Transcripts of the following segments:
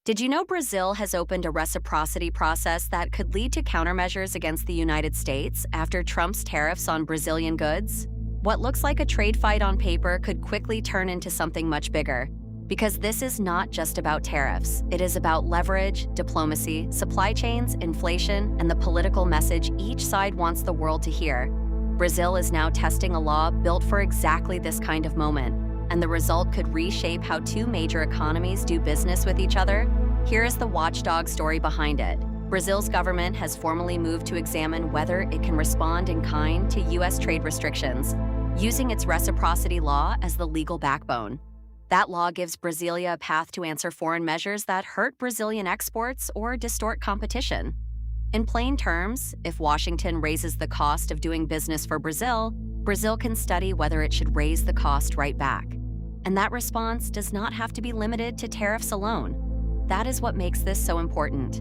Did you know Brazil has opened a reciprocity process that could lead to countermeasures against the United States after Trump's tariffs on Brazilian goods? What looks like a trade fight on paper could quickly turn into something much bigger. Because this is not just about tariffs, it is about leverage, diplomacy, supply chains, inflation, and the political message each side wants the world to hear. Brazil is now testing a law built for exactly this kind of moment, and the result could reshape how two major economies do business with each other. Here is the watchdog story behind it. Brazil's government has formally moved to examine whether it can respond in kind to U.S. trade restrictions, using its reciprocity law as the legal backbone. That law gives Brasilia a path to answer foreign measures that hurt Brazilian exports or distort competition. In plain terms, if Washington raises the cost of doing business for Brazil, Brazil can study whether it should raise the cost right back. And that response does not have to be limited to tariffs alone. That is what makes this so important.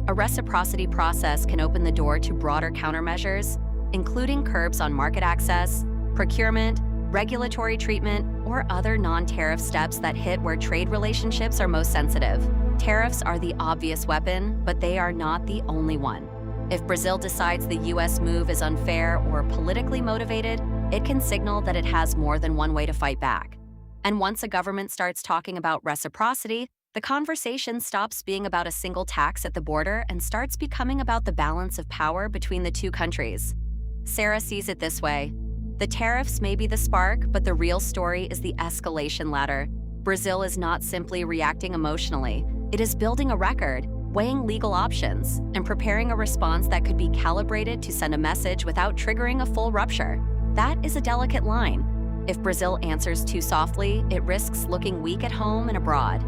A reciprocity process can open the door to broader countermeasures, including curbs on market access, procurement, regulatory treatment, or other non-tariff steps that hit where trade relationships are most sensitive. Tariffs are the obvious weapon, but they are not the only one. If Brazil decides the U.S. move is unfair or politically motivated, it can signal that it has more than one way to fight back. And once a government starts talking about reciprocity, the conversation stops being about a single tax at the border and starts becoming about the balance of power between the two countries. Sarah sees it this way. The tariffs may be the spark, but the real story is the escalation ladder. Brazil is not simply reacting emotionally. It is building a record, weighing legal options, and preparing a response that could be calibrated to send a message without triggering a full rupture. That is a delicate line. If Brazil answers too softly, it risks looking weak at home and abroad.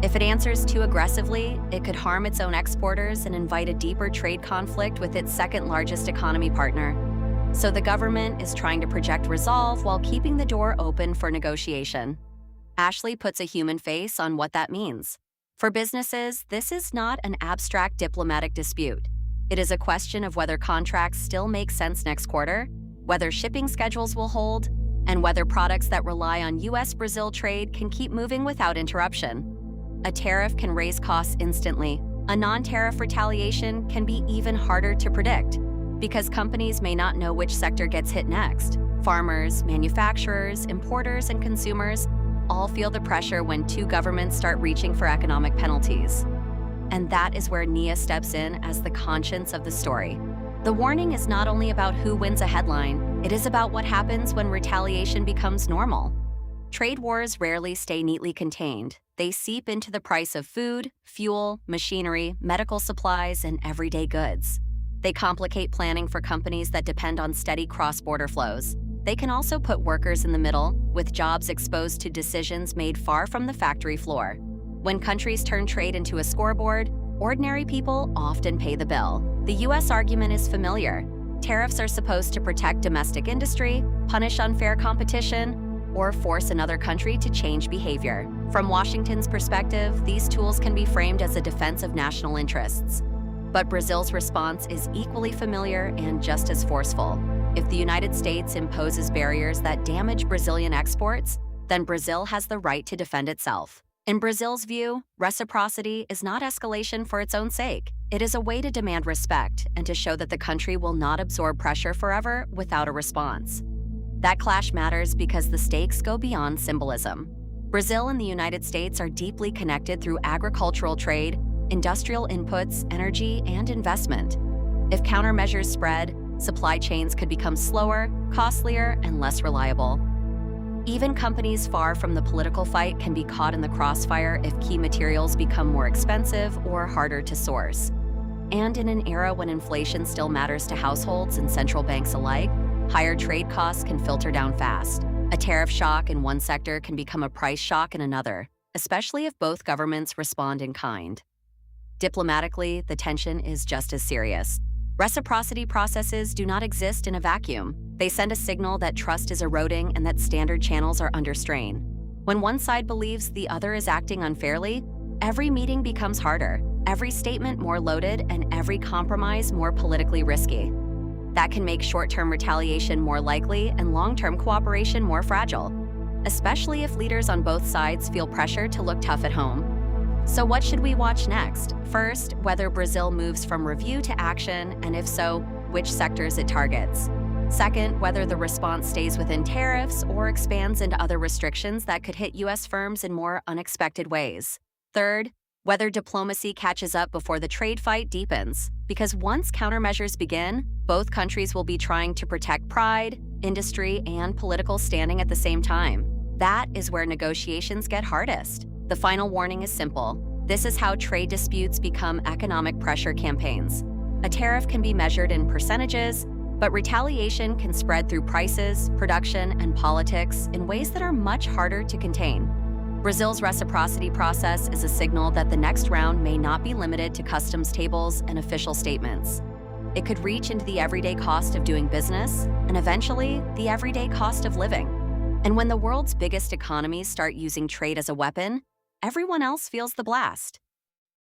If it answers too aggressively, it could harm its own exporters and invite a deeper trade conflict with its second-largest economy partner. So the government is trying to project resolve while keeping the door open for negotiation. Ashley puts a human face on what that means. For businesses, this is not an abstract diplomatic dispute. It is a question of whether contracts still make sense next quarter, whether shipping schedules will hold, and whether products that rely on U.S.-Brazil trade can keep moving without interruption. A tariff can raise costs instantly. A non-tariff retaliation can be even harder to predict, because companies may not know which sector gets hit next. Farmers, manufacturers, importers, and consumers all feel the pressure when two governments start reaching for economic penalties. And that is where NIA steps in as the conscience of the story. The warning is not only about who wins a headline, it is about what happens when retaliation becomes normal. Trade wars rarely stay neatly contained. They seep into the price of food, fuel, machinery, medical supplies, and everyday goods. They complicate planning for companies that depend on steady cross-border flows. They can also put workers in the middle, with jobs exposed to decisions made far from the factory floor. When countries turn trade into a scoreboard, ordinary people often pay the bill. The U.S. argument is familiar. Tariffs are supposed to protect domestic industry, punish unfair competition, or force another country to change behavior. From Washington's perspective, these tools can be framed as a defense of national interests. But Brazil's response is equally familiar and just as forceful. If the United States imposes barriers that damage Brazilian exports, then Brazil has the right to defend itself. In Brazil's view, reciprocity is not escalation for its own sake. It is a way to demand respect and to show that the country will not absorb pressure forever without a response. That clash matters because the stakes go beyond symbolism. Brazil and the United States are deeply connected through agricultural trade, industrial inputs, energy, and investment. If countermeasures spread, supply chains could become slower, costlier, and less reliable. Even companies far from the political fight can be caught in the crossfire if key materials become more expensive or harder to source. And in an era when inflation still matters to households and central banks alike, higher trade costs can filter down fast. A tariff shock in one sector can become a price shock in another, especially if both governments respond in kind. Diplomatically, the tension is just as serious. Reciprocity processes do not exist in a vacuum. They send a signal that trust is eroding and that standard channels are under strain. When one side believes the other is acting unfairly, every meeting becomes harder, every statement more loaded, and every compromise more politically risky. That can make short-term retaliation more likely and long-term cooperation more fragile, especially if leaders on both sides feel pressure to look tough at home. So what should we watch next? First, whether Brazil moves from review to action, and if so, which sectors it targets. Second, whether the response stays within tariffs or expands into other restrictions that could hit U.S. firms in more unexpected ways. Third, whether diplomacy catches up before the trade fight deepens. Because once countermeasures begin, both countries will be trying to protect pride, industry, and political standing at the same time. That is where negotiations get hardest. The final warning is simple. This is how trade disputes become economic pressure campaigns. A tariff can be measured in percentages, but retaliation can spread through prices, production, and politics in ways that are much harder to contain. Brazil's reciprocity process is a signal that the next round may not be limited to customs tables and official statements. It could reach into the everyday cost of doing business, and eventually, the everyday cost of living. And when the world's biggest economies start using trade as a weapon, everyone else feels the blast.